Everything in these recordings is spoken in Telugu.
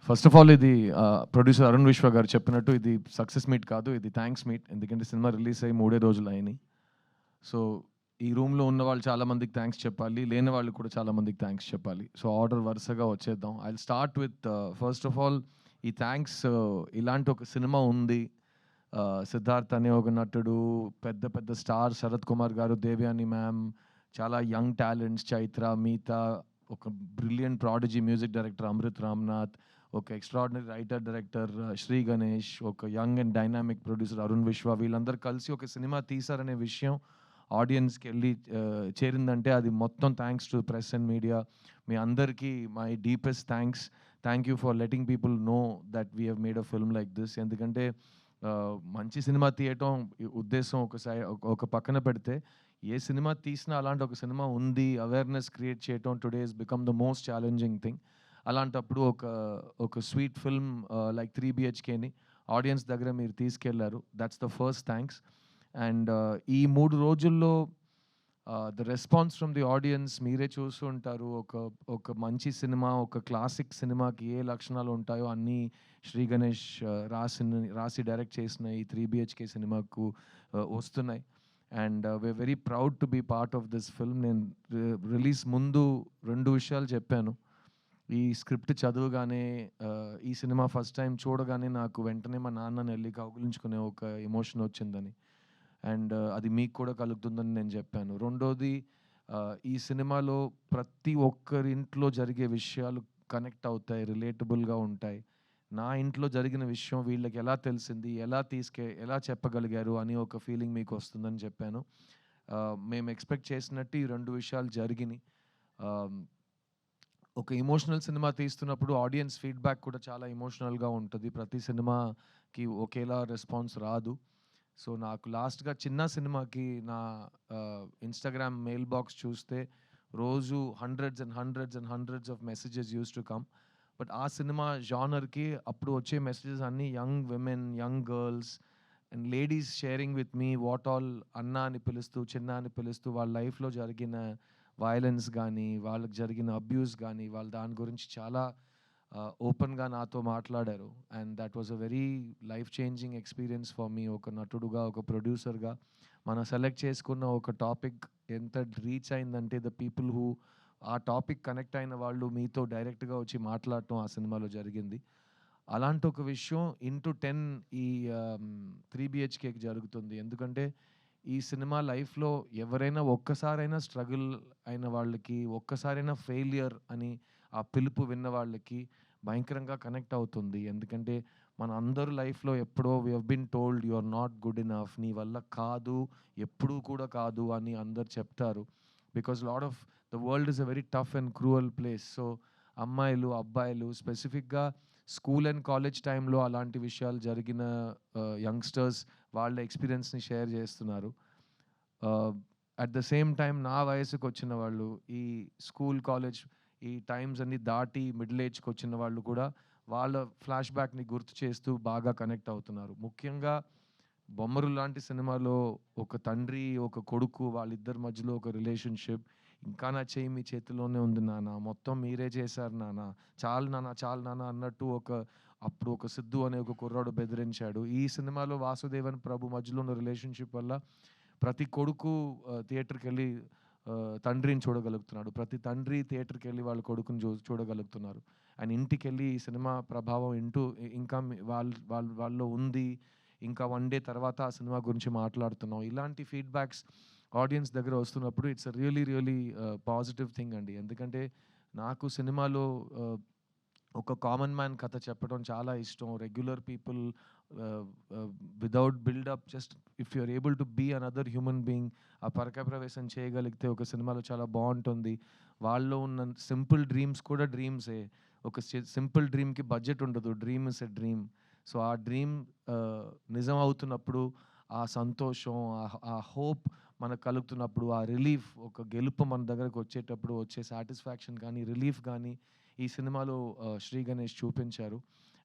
ఫస్ట్ ఆఫ్ ఆల్ ఇది ప్రొడ్యూసర్ అరుణ్ విశ్వ గారు చెప్పినట్టు ఇది సక్సెస్ మీట్ కాదు, ఇది థ్యాంక్స్ మీట్. ఎందుకంటే సినిమా రిలీజ్ అయ్యి 3 రోజులు అయినాయి. సో ఈ రూమ్లో ఉన్న వాళ్ళు చాలా మందికి థ్యాంక్స్ చెప్పాలి, లేని వాళ్ళు కూడా చాలా మందికి థ్యాంక్స్ చెప్పాలి. సో ఆర్డర్ వరుసగా వచ్చేద్దాం. I start with first of all ఈ థ్యాంక్స్. ఇలాంటి ఒక సినిమా ఉంది, సిద్ధార్థ్ అనే ఒక నటుడు, పెద్ద పెద్ద స్టార్ శరత్ కుమార్ గారు, దేవ్యాని మ్యామ్, చాలా యంగ్ టాలెంట్స్ చైత్ర, మీతా, ఒక brilliant prodigy music director Amrit Ramnath, ఒక extraordinary writer director Shri Ganesh, ఒక young and dynamic producer Arun Vishwa, వీళ్ళందరూ కలిసి ఒక సినిమా తీశారనే విషయం ఆడియన్స్కి వెళ్ళి చేరిందంటే అది మొత్తం thanks to press and media. మీ అందరికీ my deepest thanks. Thank you for letting people know that we have made a film like this. ఎందుకంటే మంచి సినిమా తీయటం ఉద్దేశం ఒక పక్కన పెడితే, ఏ సినిమా తీసినా అలాంటి ఒక సినిమా ఉంది అవేర్నెస్ క్రియేట్ చేయటం today is become the most challenging thing. అలాంటప్పుడు ఒక స్వీట్ ఫిల్మ్ లైక్ 3 BHKని ఆడియన్స్ దగ్గర మీరు తీసుకెళ్లారు. That's the first thanks. And ఈ 3 రోజుల్లో the response from the audience మీరే చూస్తూ ఉంటారు. ఒక మంచి సినిమా, ఒక క్లాసిక్ సినిమాకి ఏ లక్షణాలు ఉంటాయో అన్నీ శ్రీ గణేష్ రాసి డైరెక్ట్ చేసిన ఈ 3 BHK సినిమాకు వస్తున్నాయి. And we're very proud to be part of this film. నేను రిలీజ్ ముందు 2 విషయాలు చెప్పాను. ఈ స్క్రిప్ట్ చదవగానే, ఈ సినిమా ఫస్ట్ టైం చూడగానే నాకు వెంటనే మా నాన్నని వెళ్ళి కౌగిలించుకునే ఒక ఎమోషన్ వచ్చిందని, అండ్ అది మీకు కూడా కలుగుతుందని నేను చెప్పాను. రెండోది, ఈ సినిమాలో ప్రతి ఒక్కరింట్లో జరిగే విషయాలు కనెక్ట్ అవుతాయి, రిలేటబుల్గా ఉంటాయి. నా ఇంట్లో జరిగిన విషయం వీళ్ళకి ఎలా తెలిసింది, ఎలా చెప్పగలిగారు అని ఒక ఫీలింగ్ మీకు వస్తుందని చెప్పాను. మేము ఎక్స్పెక్ట్ చేసినట్టు ఈ 2 విషయాలు జరిగినాయి. ఒక ఎమోషనల్ సినిమా తీస్తున్నప్పుడు ఆడియన్స్ ఫీడ్బ్యాక్ కూడా చాలా ఎమోషనల్గా ఉంటుంది. ప్రతి సినిమాకి ఒకేలా రెస్పాన్స్ రాదు. సో నాకు లాస్ట్గా చిన్న సినిమాకి నా ఇన్స్టాగ్రామ్ మెయిల్ బాక్స్ చూస్తే రోజు hundreds of messages use to come. But ఆ సినిమా జానర్కి అప్పుడు వచ్చే మెసేజెస్ అన్నీ young women, young girls and ladies sharing with me what all, అన్న అని పిలుస్తూ, చిన్న అని పిలుస్తూ వాళ్ళ లైఫ్లో జరిగిన వైలెన్స్ కానీ, వాళ్ళకి జరిగిన అబ్యూస్ కానీ, వాళ్ళు దాని గురించి చాలా ఓపెన్గా నాతో మాట్లాడారు. And that was a very life changing experience for me. ఒక నటుడుగా, ఒక ప్రొడ్యూసర్గా మనం సెలెక్ట్ చేసుకున్న ఒక టాపిక్ ఎంత రీచ్ అయిందంటే, ద పీపుల్ హూ ఆ టాపిక్ కనెక్ట్ అయిన వాళ్ళు మీతో డైరెక్ట్గా వచ్చి మాట్లాడటం ఆ సినిమాలో జరిగింది. అలాంటి ఒక విషయం ఇంటూ 10 ఈ 3 BHKకి జరుగుతుంది. ఎందుకంటే ఈ సినిమా లైఫ్లో ఎవరైనా ఒక్కసారైనా స్ట్రగుల్ అయిన వాళ్ళకి, ఒక్కసారైనా ఫెయిలియర్ అని ఆ పిలుపు విన్న వాళ్ళకి భయంకరంగా కనెక్ట్ అవుతుంది. ఎందుకంటే మన అందరూ లైఫ్లో ఎప్పుడో we have been told you are not good enough, నీ వల్ల కాదు, ఎప్పుడూ కూడా కాదు అని అందరు చెప్తారు. Because lot of the world is a very tough and cruel place. So అమ్మాయిలు, అబ్బాయిలు, స్పెసిఫిక్గా స్కూల్ అండ్ కాలేజ్ టైంలో అలాంటి విషయాలు జరిగిన యంగ్స్టర్స్ వాళ్ళ ఎక్స్పీరియన్స్ని షేర్ చేస్తున్నారు. అట్ ద సేమ్ టైం నా వయసుకు వచ్చిన వాళ్ళు, ఈ స్కూల్ కాలేజ్ ఈ టైమ్స్ అన్ని దాటి మిడిల్ ఏజ్కి వచ్చిన వాళ్ళు కూడా వాళ్ళ ఫ్లాష్ బ్యాక్ని గుర్తు చేస్తూ బాగా కనెక్ట్ అవుతున్నారు. ముఖ్యంగా బొమ్మరు లాంటి సినిమాలో ఒక తండ్రి, ఒక కొడుకు, వాళ్ళిద్దరి మధ్యలో ఒక రిలేషన్షిప్, ఇంకా నా చేయి మీ చేతిలోనే ఉంది నాన్న, మొత్తం మీరే చేశారు నాన్న, చాలు నాన్న అన్నట్టు అప్పుడు ఒక సిద్ధు అనే ఒక కుర్రాడు బెదిరించాడు. ఈ సినిమాలో వాసుదేవన్ ప్రభు మధ్యలో ఉన్న రిలేషన్షిప్ వల్ల ప్రతి కొడుకు థియేటర్కి వెళ్ళి తండ్రిని చూడగలుగుతున్నాడు, ప్రతి తండ్రి థియేటర్కి వెళ్ళి వాళ్ళ కొడుకుని చూడగలుగుతున్నారు. అండ్ ఇంటికి వెళ్ళి ఈ సినిమా ప్రభావం ఇంకా వాళ్ళలో ఉంది, ఇంకా 1 డే తర్వాత ఆ సినిమా గురించి మాట్లాడుతున్నాం. ఇలాంటి ఫీడ్బ్యాక్స్ ఆడియన్స్ దగ్గర వస్తున్నప్పుడు it's a really positive thing అండి. ఎందుకంటే నాకు సినిమాలో ఒక కామన్ మ్యాన్ కథ చెప్పడం చాలా ఇష్టం. Regular people without buildup, just if you are able to be another human being, ఆ పరకాయ ప్రవేశం చేయగలిగితే ఒక సినిమాలో చాలా బాగుంటుంది. వాళ్ళలో ఉన్న సింపుల్ డ్రీమ్స్ కూడా డ్రీమ్సే. ఒక సింపుల్ డ్రీమ్కి బడ్జెట్ ఉండదు, dream is a dream. So ఆ డ్రీమ్ నిజం అవుతున్నప్పుడు ఆ సంతోషం, ఆ హోప్ మనకు కలుగుతున్నప్పుడు, ఆ రిలీఫ్, ఒక గెలుపు మన దగ్గరకు వచ్చేటప్పుడు వచ్చే సాటిస్ఫాక్షన్ కానీ, రిలీఫ్ కానీ ఈ సినిమాలో శ్రీ గణేష్ చూపించారు.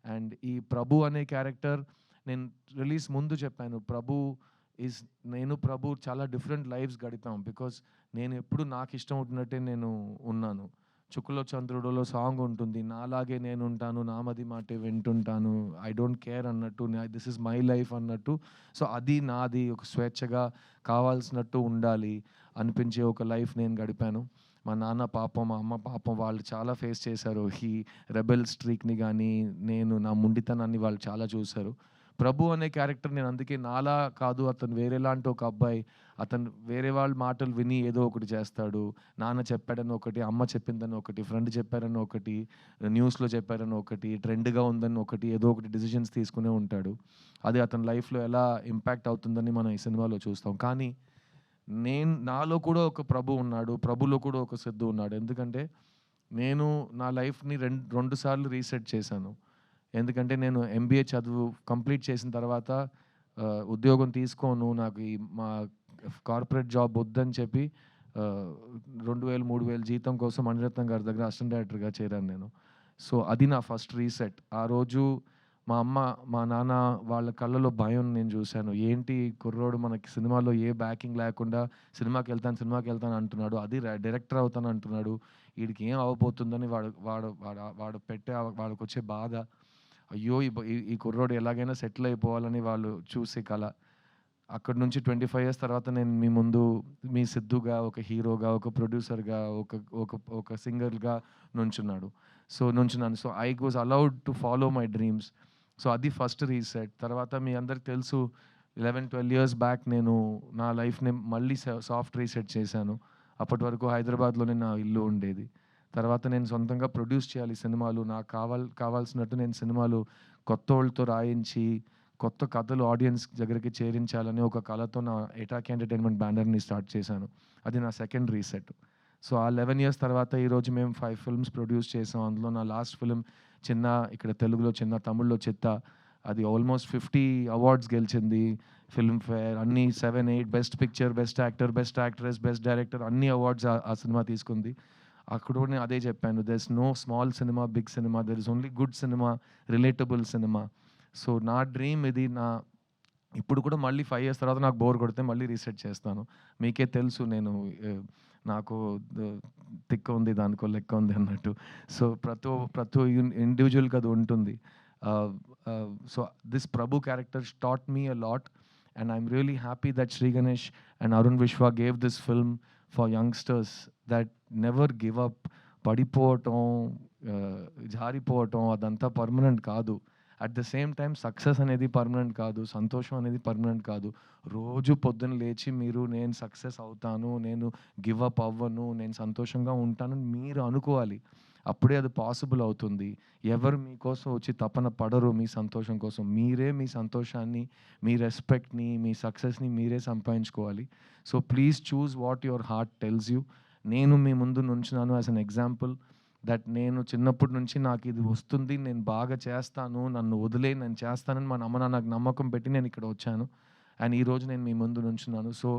అండ్ ఈ ప్రభు అనే క్యారెక్టర్ నేను రిలీజ్ ముందు చెప్పాను, ప్రభు చాలా డిఫరెంట్ లైఫ్స్ గడిపాం. బికాస్ నేను ఎప్పుడు నాకు ఇష్టం ఉంటున్నట్టే నేను ఉన్నాను. 'చుక్కలో చంద్రుడులో' సాంగ్ ఉంటుంది. నాలాగే నేనుంటాను, నామది మాటే వింటుంటాను, ఐ డోంట్ కేర్ అన్నట్టు, దిస్ ఈజ్ మై లైఫ్ అన్నట్టు. సో అది నాది, ఒక స్వేచ్ఛగా కావాల్సినట్టు ఉండాలి అనిపించే ఒక లైఫ్ నేను గడిపాను. మా నాన్న పాపం, మా అమ్మ పాపం వాళ్ళు చాలా ఫేస్ చేశారు. ఈ రెబెల్ స్ట్రీక్‌ని గానీ, నా మొండితనాన్ని వాళ్ళు చాలా చూసారు. ప్రభు అనే క్యారెక్టర్ నేను అందుకే నాలా కాదు, అతను వేరేలాంటి ఒక అబ్బాయి. అతను వేరే వాళ్ళ మాటలు విని ఏదో ఒకటి చేస్తాడు. నాన్న చెప్పాడని ఒకటి, అమ్మ చెప్పిందని ఒకటి, ఫ్రెండ్ చెప్పారని ఒకటి, న్యూస్‌లో చెప్పారని ఒకటి, ట్రెండ్‌గా ఉందని ఒకటి, ఏదో ఒకటి డెసిషన్స్ తీసుకునే ఉంటాడు. అది అతని లైఫ్‌లో ఎలా ఇంపాక్ట్ అవుతుందని మనం ఈ సినిమాలో చూస్తాం. కానీ నాలో కూడా ఒక ప్రభు ఉన్నాడు. ప్రభులో కూడా ఒక సిద్ధు ఉన్నాడు. ఎందుకంటే నేను నా లైఫ్‌ని 2 సార్లు రీసెట్ చేశాను. ఎందుకంటే నేను ఎంబీఏ చదువు కంప్లీట్ చేసిన తర్వాత ఉద్యోగం తీసుకోను, నాకు ఈ మా కార్పొరేట్ జాబ్ వద్దని చెప్పి 2000, 3000 జీతం కోసం మణిరత్నం గారి దగ్గర అసిస్టెంట్ డైరెక్టర్‌గా చేరాను నేను. సో అది నా ఫస్ట్ రీసెట్. ఆ రోజు మా అమ్మ, మా నాన్న వాళ్ళ కళ్ళలో భయం నేను చూశాను. ఏంటి ఈ కుర్రోడు మనకి సినిమాలో ఏ బ్యాకింగ్ లేకుండా సినిమాకెళ్తాను అంటున్నాడు. అది డైరెక్టర్ అవుతాను అంటున్నాడు. ఈడికి ఏం అవ్వబోతుందని వాడు వాడు వాడు వాడు పెట్టే వాడికొచ్చే బాధ. అయ్యో! ఈ కుర్రోడు ఎలాగైనా సెటిల్ అయిపోవాలని వాళ్ళు చూసే కల. అక్కడి నుంచి 25 ఇయర్స్ తర్వాత నేను మీ ముందు మీ సిద్ధుగా, ఒక హీరోగా, ఒక ప్రొడ్యూసర్‌గా, ఒక ఒక ఒక సింగర్‌గా నుంచున్నాడు. నుంచున్నాను. So, I was allowed to follow my dreams. So, అది ఫస్ట్ రీసెట్. తర్వాత మీ అందరికి తెలుసు 11, 12 ఇయర్స్ బ్యాక్ నేను నా లైఫ్‌ని మళ్ళీ సాఫ్ట్ రీసెట్ చేశాను. అప్పటి వరకు హైదరాబాద్‌లోనే నా ఇల్లు ఉండేది. తర్వాత నేను సొంతంగా ప్రొడ్యూస్ చేయాలి సినిమాలు. నాకు కావాల్సినట్టు నేను సినిమాలు కొత్తోళ్ళతో రాయించి, కొత్త కథలు ఆడియన్స్ దగ్గరికి చేరించాలని ఒక కలతో నా ఎటాక్ ఎంటర్‌టైన్‌మెంట్ బ్యానర్‌ని స్టార్ట్ చేశాను. అది నా సెకండ్ రీసెట్. సో, ఆ 11 ఇయర్స్ తర్వాత ఈరోజు మేము 5 ఫిల్మ్స్ ప్రొడ్యూస్ చేసాం. అందులో నా లాస్ట్ ఫిల్మ్ 'చిన్న', ఇక్కడ తెలుగులో 'చిన్న', తమిళ్లో 'చిత్త'. అది ఆల్మోస్ట్ 50 అవార్డ్స్ గెలిచింది. ఫిల్మ్‌ఫేర్ అన్నీ 7, 8 best picture, best actor, best actress, best director అన్ని అవార్డ్స్ ఆ సినిమా తీసుకుంది. అక్కడ కూడా నేను అదే చెప్పాను. There is no small cinema, big cinema. There is only good cinema, relatable cinema. So, నా డ్రీమ్ ఇది. ఇప్పుడు కూడా మళ్ళీ 5 ఇయర్స్ తర్వాత నాకు బోర్ కొడితే మళ్ళీ రీసెట్ చేస్తాను. మీకే తెలుసు నేను నాకు తిక్క ఉంది, దానికో లెక్క ఉంది అన్నట్టు. సో, ప్రతి ఇండివిడ్యువల్‌కి అది ఉంటుంది. So, this Prabhu character taught me a lot and I'm really happy that Shri Ganesh and Arun Vishwa gave this film for youngsters that never give up. పడిపోవటం, జారిపోవటం అదంతా పర్మనెంట్ కాదు. At the same time success అనేది పర్మనెంట్ కాదు. సంతోషం అనేది పర్మనెంట్ కాదు. రోజు పొద్దున లేచి మీరు నేను సక్సెస్ అవుతాను, నేను గివ్ అప్ అవ్వను, నేను సంతోషంగా ఉంటానని మీరు అనుకోవాలి. అప్పుడే అది పాసిబుల్ అవుతుంది. ఎవరు మీకోసం వచ్చి తపన పడరు మీ సంతోషం కోసం. మీరే మీ సంతోషాన్ని, మీ రెస్పెక్ట్‌ని, మీ సక్సెస్‌ని మీరే సంపాదించుకోవాలి. So, please choose what your heart tells you. నేను మీ ముందు నుంచున్నాను యాస్ ఎన్ ఎగ్జాంపుల్ దట్ నేను చిన్నప్పటి నుంచి నాకిది వస్తుంది, నేను బాగా చేస్తాను, నన్ను వదిలేయి నేను చేస్తానని మా అమ్మ, నాన్న నాకు నమ్మకం పెట్టి నేను ఇక్కడ వచ్చాను. అండ్ ఈరోజు నేను మీ ముందు నుంచున్నాను. సో,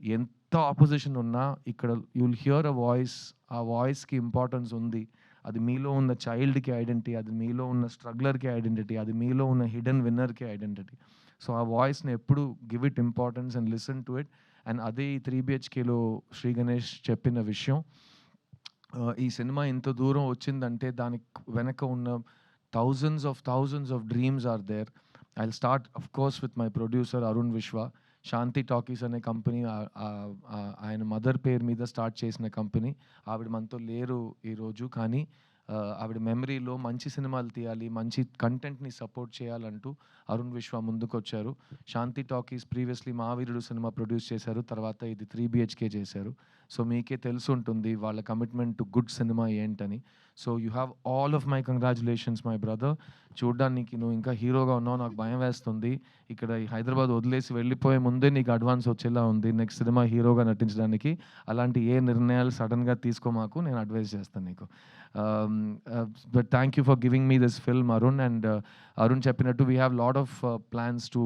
ఎంత ఆపోజిషన్ ఉన్నా ఇక్కడ you will here a voice. ఆ వాయిస్‌కి ఇంపార్టెన్స్ ఉంది. అది మీలో ఉన్న చైల్డ్‌కి ఐడెంటిటీ, అది మీలో ఉన్న స్ట్రగ్లర్‌కి ఐడెంటిటీ, అది మీలో ఉన్న హిడెన్ విన్నర్‌కి ఐడెంటిటీ. సో, ఆ వాయిస్‌ని ఎప్పుడు give it importance and listen to it. And అదే ఈ 3 బిహెచ్‌కేలో శ్రీ గణేష్ చెప్పిన విషయం. ఈ సినిమా ఇంత దూరం వచ్చిందంటే దానికి వెనక ఉన్న thousands of dreams are there. I'll start of course with my producer Arun Vishwa. Shanti Talkies అనే కంపెనీ ఆయన మదర్ పేరు మీద స్టార్ట్ చేసిన కంపెనీ. ఆవిడ మనతో లేరు ఈరోజు. కానీ ఆవిడ మెమరీలో మంచి సినిమాలు తీయాలి, మంచి కంటెంట్‌ని సపోర్ట్ చేయాలంటూ అరుణ్ విశ్వ ముందుకొచ్చారు. శాంతి టాకీస్ ప్రీవియస్‌లీ 'మహావీరుడు' సినిమా ప్రొడ్యూస్ చేశారు. తర్వాత ఇది 3 బిహెచ్‌కే చేశారు. సో, మీకే తెలిసుంటుంది వాళ్ళ కమిట్మెంట్ టు గుడ్ సినిమా ఏంటని. So, you have all of my congratulations my brother. చూడ్డానికి నువ్వు ఇంకా హీరోగా ఉన్నావు. నాకు భయం వేస్తుంది. ఇక్కడ ఈ హైదరాబాద్ వదిలేసి వెళ్ళిపోయే ముందే నీకు అడ్వాన్స్ వచ్చేలా ఉంది నెక్స్ట్ సినిమా హీరోగా నటించడానికి. అలాంటి ఏ నిర్ణయాలు సడెన్‌గా తీసుకోమాకు. నేను అడ్వైస్ చేస్తాను నీకు. But thank you for giving me this film Arun. And Arun చెప్పినట్టు we have lot of plans to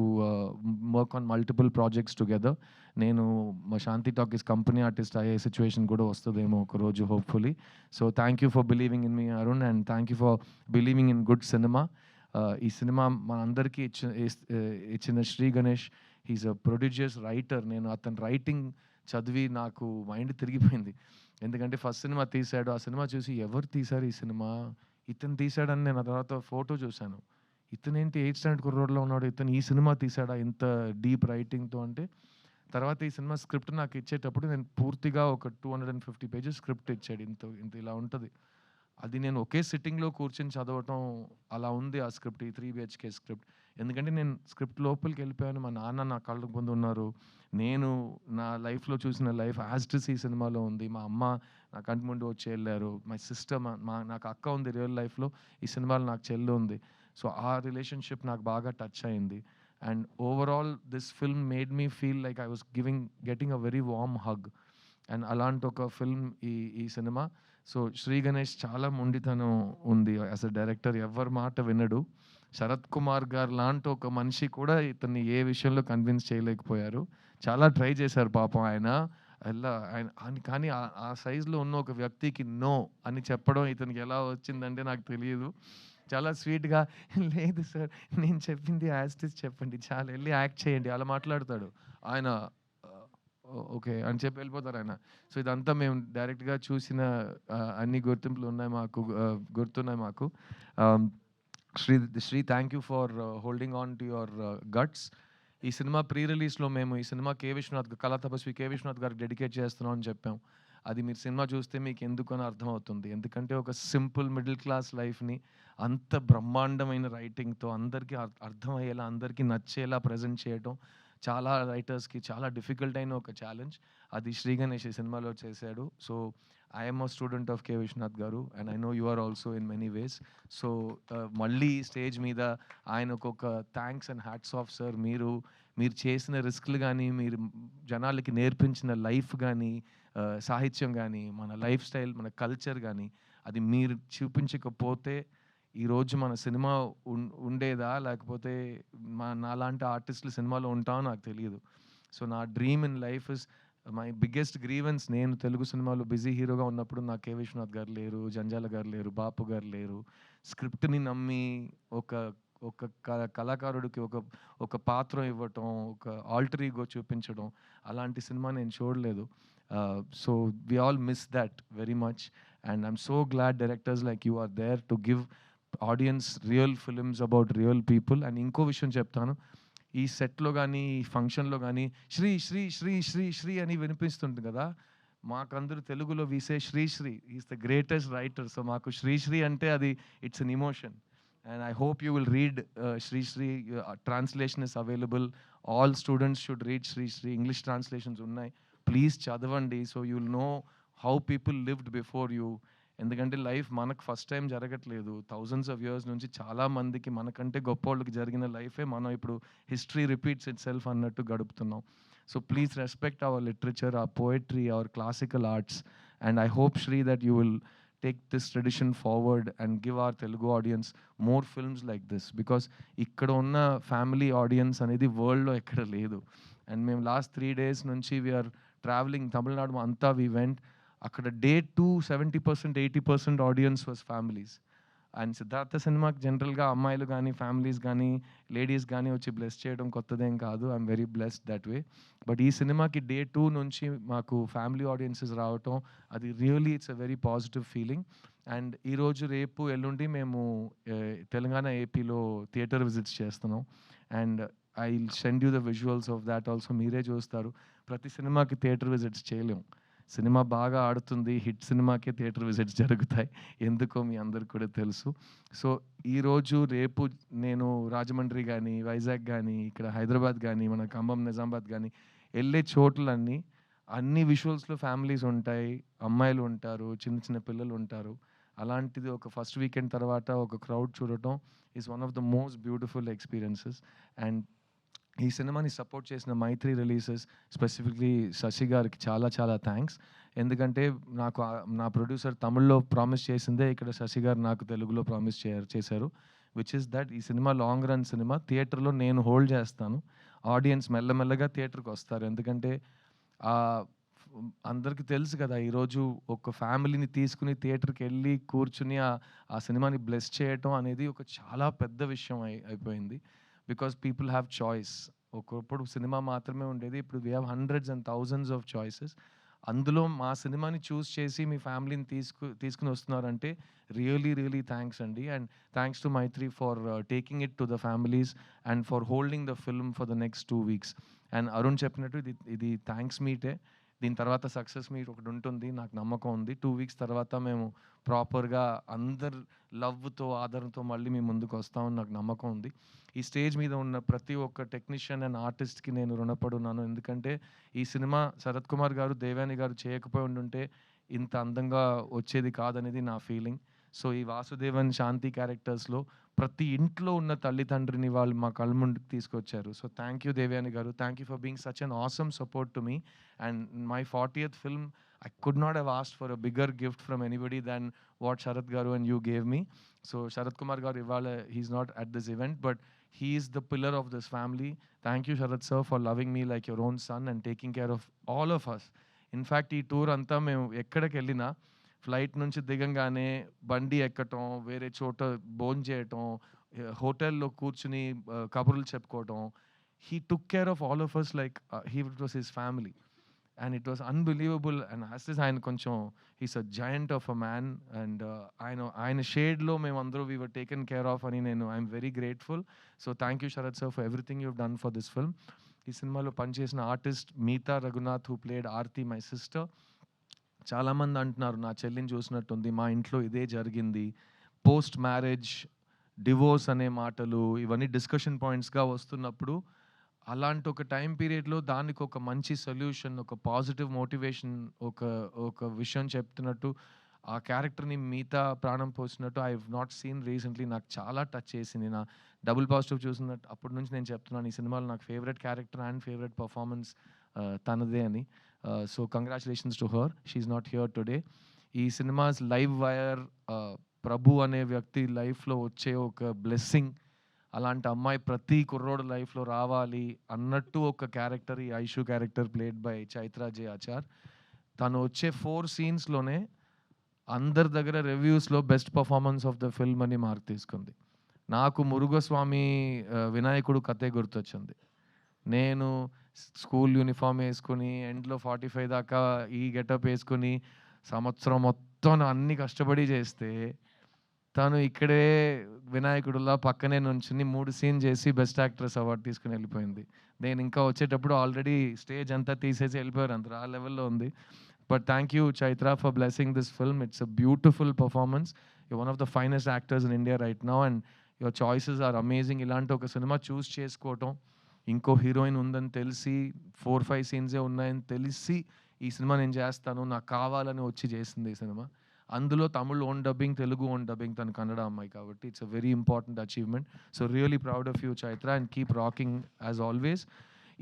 work on multiple projects together. నేను మా శాంతి టాకీస్ కంపెనీ ఆర్టిస్ట్ అయ్యే సిచ్యువేషన్ కూడా వస్తుందేమో ఒకరోజు hopefully. So, thank you for believing in me Arun and thank you for believing in good cinema. ఈ సినిమా మనందరికీ ఇచ్చిన Shri Ganesh he is a prodigious writer. నేను అతని రైటింగ్ చదివి నాకు మైండ్ తిరిగిపోయింది. ఎందుకంటే ఫస్ట్ సినిమా తీశాడు. ఆ సినిమా చూసి ఎవరు తీశారు ఈ సినిమా? ఇతను తీశాడని నేను ఆ తర్వాత ఫోటో చూసాను. ఇతనేంటి 8థ్ స్టాండర్డ్ కుర్రోడిలా ఉన్నాడు. ఇతను ఈ సినిమా తీశాడా ఇంత డీప్ రైటింగ్‌తో అంటే, తర్వాత ఈ సినిమా స్క్రిప్ట్ నాకు ఇచ్చేటప్పుడు నేను పూర్తిగా ఒక 250 పేజెస్ స్క్రిప్ట్ ఇచ్చాడు. ఇంత ఇంత ఇలా ఉంటది. అది నేను ఒకే సిట్టింగ్‌లో కూర్చొని చదవటం అలా ఉంది ఆ స్క్రిప్ట్. ఈ 3 బీహెచ్‌కే స్క్రిప్ట్. ఎందుకంటే నేను స్క్రిప్ట్ లోపలికెళ్ళిపోయాను. మా నాన్న నా కళ్ళ ముందు ఉన్నారు. నేను నా లైఫ్‌లో చూసిన లైఫ్ యాజ్ ఇట్ ఈజ్ ఈ సినిమాలో ఉంది. మా అమ్మ నా కంటి ముందు వచ్చి ఎళ్లారు. మై సిస్టర్ నాకు అక్క ఉంది రియల్ లైఫ్‌లో. ఈ సినిమాలో నాకు చెల్లి ఉంది. సో, ఆ రిలేషన్‌షిప్ నాకు బాగా టచ్ అయింది. And overall this film made me feel like I was getting a very warm hug. And అలాంటి ఒక ఫిల్మ్ ఈ ఈ సినిమా. సో, 'శ్రీ గణేష్' చాలా మొండితనం ఉంది. యాస్ ఎ డైరెక్టర్ ఎవ్వరి మాట వినడు. శరత్ కుమార్ గారు లాంటి ఒక మనిషి కూడా ఇతన్ని ఏ విషయంలో కన్విన్స్ చేయలేకపోయారు. చాలా ట్రై చేశారు పాపం ఆయన. కానీ ఆ సైజ్‌లో ఉన్న ఒక వ్యక్తికి నో అని చెప్పడం ఇతనికి ఎలా వచ్చిందంటే నాకు తెలీదు. చాలా స్వీట్‌గా లేదు సార్ నేను చెప్పింది యాజ్ ఇట్ ఈజ్ చెప్పండి. చాలు ఎళ్లి యాక్ట్ చేయండి అలా మాట్లాడతాడు. ఆయన ఓకే అని చెప్పి వెళ్ళిపోతారాయన. సో, ఇదంతా మేము డైరెక్ట్‌గా చూసిన అన్ని గుర్తింపులు ఉన్నాయి మాకు. గుర్తున్నాయి మాకు. Ah, Sri Sri thank you for holding on to your guts. ఈ సినిమా ప్రీ రిలీజ్‌లో మేము ఈ సినిమా కళా తపస్వి కే. విశ్వనాథ్ గారికి డెడికేట్ చేస్తున్నాం అని చెప్పాం. అది మీరు సినిమా చూస్తే మీకు ఎందుకని అర్థమవుతుంది. ఎందుకంటే ఒక సింపుల్ మిడిల్ క్లాస్ లైఫ్‌ని అంత బ్రహ్మాండమైన రైటింగ్‌తో అందరికీ అర్థమయ్యేలా, అందరికీ నచ్చేలా ప్రెజెంట్ చేయటం చాలా రైటర్స్‌కి చాలా డిఫికల్ట్ అయిన ఒక ఛాలెంజ్. అది 'శ్రీ గణేష్' ఈ సినిమాలో చేశాడు. So, I am a student of K. Viswanath garu and I know you are also in many ways. So, మళ్ళీ స్టేజ్ మీద ఆయనకొక thanks and hats off sir. మీరు చేసిన రిస్క్‌లు గాని, మీరు జనాలకి నేర్పించిన లైఫ్ గాని, సాహిత్యం గాని, మన లైఫ్ స్టైల్, మన కల్చర్ గాని, అది మీరు చూపించకపోతే ఈరోజు మన సినిమా ఉండేదా? లేకపోతే నాలాంటి ఆర్టిస్టులు సినిమాలో ఉంటామో నాకు తెలీదు. సో, నా dream in life is my biggest grievance. నేను తెలుగు సినిమాలో బిజీ హీరోగా ఉన్నప్పుడు నాకు కె. విశ్వనాథ్ గారు లేరు, జంజాల గారు లేరు, బాపు గారు లేరు. స్క్రిప్ట్‌ని నమ్మి ఒక ఒక కళాకారుడికి ఒక పాత్ర ఇవ్వటం, ఒక ఆల్టర్ ఈగో చూపించడం, అలాంటి సినిమా నేను చూడలేదు. So, we all miss that very much. And I'm so glad directors like you are there to give audience real films about real people. And ఇంకో విషయం చెప్తాను. ఈ సెట్‌లో గానీ, ఈ ఫంక్షన్‌లో గానీ శ్రీ, శ్రీ, శ్రీ, శ్రీ, శ్రీ అని వినిపిస్తుంది గదా! మాకందరూ తెలుగులో we say Sri Sri. He is the greatest writer. So, మాకు శ్రీశ్రీ అంటే అది it's an emotion. And I hope you will read Sri Sri. Translation is available. All students should read Sri Sri. English translations ఉన్నాయి. ప్లీజ్ చదవండి. So, you will know how people lived before you. ఎందుకంటే లైఫ్ మనకు ఫస్ట్ టైం జరగట్లేదు. థౌసండ్స్ ఆఫ్ ఇయర్స్ నుంచి చాలా మందికి మనకంటే గొప్పోళ్ళకి జరిగిన లైఫే మనం ఇప్పుడు హిస్టరీ రిపీట్స్ ఇట్‌సెల్ఫ్ అన్నట్టు గడుపుతున్నాం. So, please respect our literature, our poetry, our classical arts. And I hope Shri that you will take this tradition forward and give our Telugu audience more films like this. Because ఇక్కడ ఉన్న ఫ్యామిలీ ఆడియన్స్ అనేది వరల్డ్‌లో ఎక్కడ లేదు. అండ్ మేము లాస్ట్ 3 days నుంచి వి ఆర్ ట్రావెలింగ్ తమిళనాడు అంతా వి వెంట్. అక్కడ day 2 70%, 80% audience was families. And 'Siddhartha' సినిమాకి జనరల్‌గా అమ్మాయిలు గానీ, ఫ్యామిలీస్ గానీ, లేడీస్ గానీ వచ్చి బ్లెస్ చేయడం కొత్తదేం కాదు. I'm very blessed that way. But ఈ సినిమాకి డే 2 నుంచి మాకు ఫ్యామిలీ ఆడియన్సెస్ రావటం అది really it's a very positive feeling. And ఈరోజు, రేపు, ఎల్లుండి మేము తెలంగాణ, ఏపీలో థియేటర్ విజిట్స్ చేస్తున్నాం. And I will send you the visuals of that also. మీరే చూస్తారు. ప్రతి సినిమాకి థియేటర్ విజిట్స్ చేయలేం. సినిమా బాగా ఆడుతుంది, హిట్ సినిమాకే థియేటర్ విజిట్స్ జరుగుతాయి. ఎందుకో మీ అందరికి కూడా తెలుసు. సో, ఈరోజు, రేపు నేను రాజమండ్రి గానీ, వైజాగ్ గానీ, ఇక్కడ హైదరాబాద్ గానీ, మన ఖమ్మం, నిజామాబాద్ గానీ ఎళ్ళే చోట్లన్నీ అన్ని విజువల్స్‌లో ఫ్యామిలీస్ ఉంటాయి, అమ్మాయిలు ఉంటారు, చిన్న చిన్న పిల్లలు ఉంటారు. అలాంటిది ఒక ఫస్ట్ వీకెండ్ తర్వాత ఒక క్రౌడ్ చూడటం is one of the most beautiful experiences. And ఈ సినిమాని సపోర్ట్ చేసిన మైత్రి రిలీజెస్, స్పెసిఫిక్‌లీ శశి గారికి చాలా చాలా థాంక్స్. ఎందుకంటే నాకు నా ప్రొడ్యూసర్ తమిళ్‌లో ప్రామిస్ చేసిందే ఇక్కడ శశి గారు నాకు తెలుగులో ప్రామిస్ చేశారు. విచ్ ఇస్ దట్ ఈ సినిమా లాంగ్ రన్ సినిమా. థియేటర్‌లో నేను హోల్డ్ చేస్తాను. ఆడియన్స్ మెల్లమెల్లగా థియేటర్‌కొస్తారు. ఎందుకంటే ఆహ్, అందరికి తెలుసు కదా! ఈరోజు ఒక ఫ్యామిలీని తీసుకొని థియేటర్‌కెళ్ళి కూర్చొని ఆ సినిమాని బ్లెస్ చేయటం అనేది ఒక చాలా పెద్ద విషయం అయిపోయింది. Because people have choice. ఒకప్పుడు సినిమా మాత్రమే ఉండేది. ఇప్పుడు we have hundreds and thousands of choices. అందులో మా సినిమాని చూస్ చేసి మీ ఫ్యామిలీని తీసుకొని వస్తున్నారంటే రియలీ థ్యాంక్స్ అండి. And thanks to Mythri for taking it to the families and for holding the film for the next 2 weeks. And Arun చెప్పినట్టు ఇది థ్యాంక్స్ మీటే. దీని తర్వాత సక్సెస్ మీట్ ఒకటి ఉంటుంది, నాకు నమ్మకం ఉంది. 2 వీక్స్ తర్వాత మేము ప్రాపర్‌గా అందరు లవ్‌తో, ఆదరణతో మళ్ళీ మీ ముందుకు వస్తామని నాకు నమ్మకం ఉంది. ఈ స్టేజ్ మీద ఉన్న ప్రతి ఒక్క టెక్నీషియన్ అండ్ ఆర్టిస్ట్‌కి నేను రుణపడి ఉన్నాను. ఎందుకంటే ఈ సినిమా శరత్ కుమార్ గారు, దేవయాని గారు చేయకపోయి ఉండుంటే ఇంత అందంగా వచ్చేది కాదనేది నా ఫీలింగ్. సో ఈ వాసుదేవన్, శాంతి క్యారెక్టర్స్‌లో ప్రతి ఇంట్లో ఉన్న తల్లిదండ్రిని వాళ్ళు మా కళ్ళ ముందుకు తీసుకొచ్చారు. సో థ్యాంక్ యూ దేవయాని గారు. Thank you for being such an awesome support to me. And my 40th film, I could not have asked for a bigger gift from anybody than what Sharath Garu and you gave me. So Sharath Kumar Garu ivala, he's not at this event, but he is the pillar of this family. Thank you Sharath sir for loving me like your own son and taking care of all of us. In fact ఈ టూర్ అంతా మేము ఎక్కడికి వెళ్ళినా ఫ్లైట్ నుంచి దిగంగానే బండి ఎక్కటం, వేరే చోట భోంచేయటం, హోటల్లో కూర్చుని కబుర్లు చెప్పుకోవటం. He took care of all of us like it was his family. And it was unbelievable. And as this ఆయన కొంచెం he's a giant of a man. And ఆయన షేడ్లో మేమందరూ we were taken care of అని I'm very grateful. So thank you Sharath sir for everything you've done for this film. ఈ సినిమాలో పనిచేసిన artist Meetha Raghunath who played Aarti, my sister. చాలామంది అంటున్నారు నా చెల్లిని చూసినట్టుంది, మా ఇంట్లో ఇదే జరిగింది. పోస్ట్ మ్యారేజ్, డివోర్స్ అనే మాటలు ఇవన్నీ డిస్కషన్ పాయింట్స్గా వస్తున్నప్పుడు అలాంటి ఒక టైం పీరియడ్లో దానికి ఒక మంచి సొల్యూషన్, ఒక పాజిటివ్ మోటివేషన్, ఒక విషయం చెప్తున్నట్టు ఆ క్యారెక్టర్ని మిగతా ప్రాణం పోసినట్టు I have not seen recently. నాకు చాలా టచ్ చేసింది. నా డబుల్ పాజిటివ్ చూసినట్టు అప్పటి నుంచి నేను చెప్తున్నాను ఈ సినిమాలో నాకు favourite character and favourite performance తనదే అని. So congratulations to her, she's not here today. ఈ సినిమాస్ లైవ్ వైర్ ప్రభు అనే వ్యక్తి లైఫ్లో వచ్చే ఒక బ్లెస్సింగ్. అలాంటి అమ్మాయి ప్రతి కుర్రోడు లైఫ్లో రావాలి అన్నట్టు ఒక క్యారెక్టర్, ఈ Aishu character played by Chaitra J Achar. తను వచ్చే 4 సీన్స్లోనే అందరి దగ్గర రివ్యూస్లో best performance of the film అని మార్క్ తీసుకుంది. నాకు మురుగస్వామి వినాయకుడు కథే గుర్తొచ్చింది. నేను స్కూల్ యూనిఫామ్ వేసుకుని ఎండ్లో 45 దాకా ఈ గెటప్ వేసుకుని సంవత్సరం మొత్తం అన్ని కష్టపడి చేస్తే తను ఇక్కడే వినాయకుడులా పక్కనే నుంచుని 3 సీన్ చేసి బెస్ట్ యాక్ట్రెస్ అవార్డు తీసుకుని వెళ్ళిపోయింది. నేను ఇంకా వచ్చేటప్పుడు ఆల్రెడీ స్టేజ్ అంతా తీసేసి వెళ్ళిపోయారు, అందరు ఆ లెవెల్లో ఉంది. But thank you Chaitra for blessing this film. It's a beautiful performance. You one of the finest actors in India right now and your choices are amazing. ఇలాంటి ఒక సినిమా చూస్ చేసుకోవటం, ఇంకో హీరోయిన్ ఉందని తెలిసి 4-5 సీన్సే ఉన్నాయని తెలిసి ఈ సినిమా నేను చేస్తాను, నాకు కావాలని వచ్చి చేసింది ఈ సినిమా. అందులో Tamil own dubbing, Telugu own dubbing, తను కన్నడ అమ్మాయి కాబట్టి it's a very important achievement. So really proud of you Chaitra and keep rocking as always.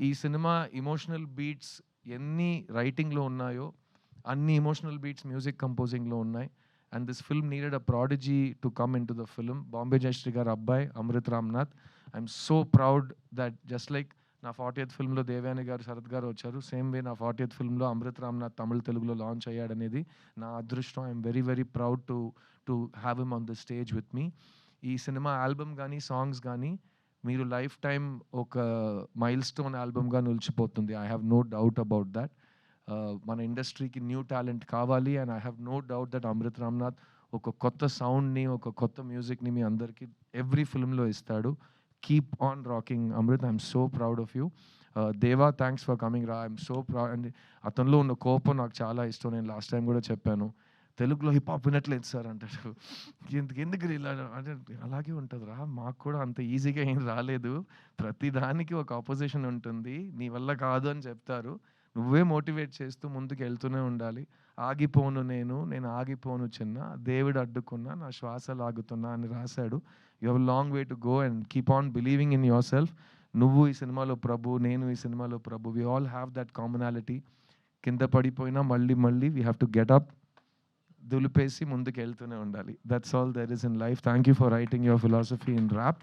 ఈ సినిమా ఇమోషనల్ బీట్స్ ఎన్ని రైటింగ్లో ఉన్నాయో అన్ని ఇమోషనల్ బీట్స్ మ్యూజిక్ కంపోజింగ్లో ఉన్నాయి. And this film needed a prodigy to come in to the film. Bombay Jayashri గారు అబ్బాయి Amrit Ramnath. I'm so proud that just like నా 40th ఫిల్మ్లో దేవయాని గారు, శరత్ గారు వచ్చారు, సేమ్ వే నా 40th ఫిల్మ్లో అమృత్ రామ్నాథ్ తమిళ్ తెలుగులో లాంచ్ అయ్యాడనేది నా అదృష్టం. I'm very proud to have him on the stage with me. ఈ సినిమా ఆల్బమ్ కానీ సాంగ్స్ కానీ మీరు లైఫ్ టైం ఒక మైల్ స్టోన్ ఆల్బమ్గా నిలిచిపోతుంది. I have no doubt about that. మన ఇండస్ట్రీకి న్యూ టాలెంట్ కావాలి and I have no doubt that Amrit Ramnath ఒక కొత్త సౌండ్ని, ఒక కొత్త మ్యూజిక్ని మీ అందరికీ ఎవ్రీ ఫిల్మ్లో ఇస్తాడు. Keep on rocking Amrit. I'm so proud of you. దేవా, థ్యాంక్స్ ఫర్ కమింగ్ రా. I'm so proud. అండ్ అతనిలో ఉన్న కోపం నాకు చాలా ఇష్టం. నేను లాస్ట్ టైం కూడా చెప్పాను, తెలుగులో హిప్ హాప్ వినట్లేదు సార్ అంటాడు. ఎందుకు ఇలా అంటే అలాగే ఉంటుంది రా, మాకు కూడా అంత ఈజీగా ఏం రాలేదు, ప్రతి దానికి ఒక ఆపోజిషన్ ఉంటుంది, నీ వల్ల కాదు అని చెప్తారు, నువ్వే మోటివేట్ చేస్తూ ముందుకు వెళ్తూనే ఉండాలి. ఆగిపోను నేను ఆగిపోను చిన్న, దేవుడు అడ్డుకున్నా నా శ్వాస లాగుతున్నా అని రాశాడు. You have long way to go and keep on believing in yourself. నువ్వు ఈ సినిమాలో ప్రభు, నేను ఈ సినిమాలో Prabhu. We all have that commonality. కింద పడిపోయినా మళ్ళీ we have to get up, దులిపేసి ముందుకు వెళ్తూనే ఉండాలి. That's all there is in life. Thank you for writing your philosophy in rap.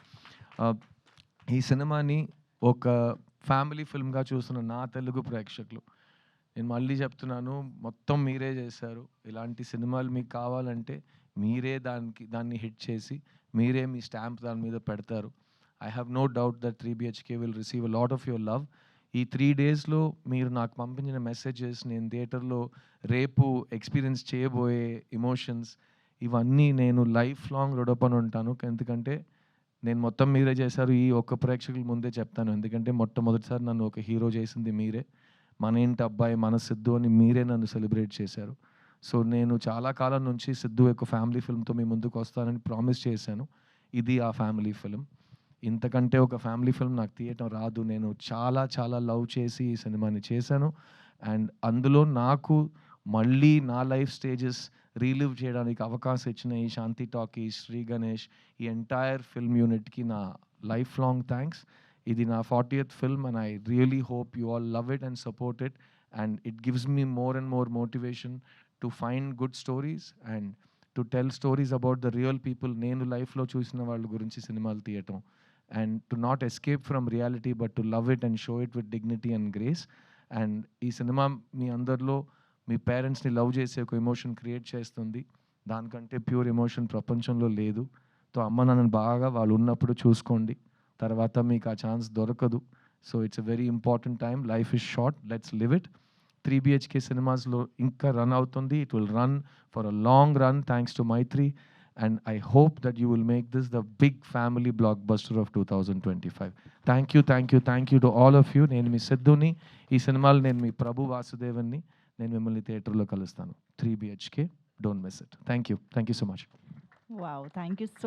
ఈ సినిమాని ఒక ఫ్యామిలీ ఫిల్మ్గా చూస్తున్న నా తెలుగు ప్రేక్షకులు, నేను మళ్ళీ చెప్తున్నాను, మొత్తం మీరే చేశారు. ఇలాంటి సినిమాలు మీకు కావాలంటే మీరే దాన్ని హిట్ చేసి మీరే మీ స్టాంప్ దాని మీద పెడతారు. I have no doubt that 3BHK will receive a lot of your love. ఈ 3 డేస్‌లో మీరు నాకు పంపించిన మెసేజెస్, నేను థియేటర్‌లో రేపు ఎక్స్‌పీరియన్స్ చేయబోయే ఎమోషన్స్, ఇవన్నీ నేను లైఫ్ లాంగ్ రుణపడి ఉంటాను. ఎందుకంటే నేను మొత్తం మీరే చేశారు. ఈ ఒక్క ప్రేక్షకుల ముందే చెప్తాను. ఎందుకంటే మొట్టమొదటిసారి నన్ను ఒక హీరో చేసింది మీరే. మన ఇంటి అబ్బాయి, మన సిద్ధు అని మీరే నన్ను సెలబ్రేట్ చేశారు. సో, నేను చాలా కాలం నుంచి సిద్ధు యొక్క ఫ్యామిలీ ఫిల్మ్‌తో మీ ముందుకొస్తానని ప్రామిస్ చేశాను. ఇది ఆ ఫ్యామిలీ ఫిల్మ్. ఇంతకంటే ఒక ఫ్యామిలీ ఫిల్మ్ నాకు తీయటం రాదు. నేను చాలా చాలా లవ్ చేసి ఈ సినిమాని చేశాను. అండ్ అందులో నాకు మళ్ళీ నా లైఫ్ స్టేజెస్ రీలివ్ చేయడానికి అవకాశం ఇచ్చిన ఈ శాంతి టాకీస్, శ్రీ గణేష్, ఈ ఎంటైర్ ఫిల్మ్ యూనిట్‌కి నా లైఫ్ లాంగ్ థాంక్స్. ఇది నా 40th film and I really hope you all love it and support it. And it gives me more and more motivation to find good stories and to tell stories about the real people. నేను లైఫ్‌లో చూసిన వాళ్ళ గురించి సినిమాలు తీయటం. And to not escape from reality but to love it and show it with dignity and grace. And ఈ సినిమా మీ అందరిలో మీ పేరెంట్స్ని లవ్ చేసే ఒక ఎమోషన్ క్రియేట్ చేస్తుంది. దానికంటే ప్యూర్ ఎమోషన్ ప్రపంచంలో లేదు. సో అమ్మ నాన్నని బాగా వాళ్ళు ఉన్నప్పుడు చూసుకోండి. తర్వాత మీకు ఆ ఛాన్స్ దొరకదు. So it's a very important time. Life is short, let's live it. 3 BHK సినిమాస్లో ఇంకా రన్ అవుతుంది. It will run for a long run thanks to Mythri. And I hope that you will make this the big family blockbuster of 2025. Thank you, thank you, thank you to all of you. నేను మీ సిద్ధుని, ఈ సినిమాలో నేను మీ ప్రభు వాసుదేవన్ని. నేను మిమ్మల్ని థియేటర్లో కలుస్తాను. 3 BHK, don't miss it. Thank you so much. Wow, thank you so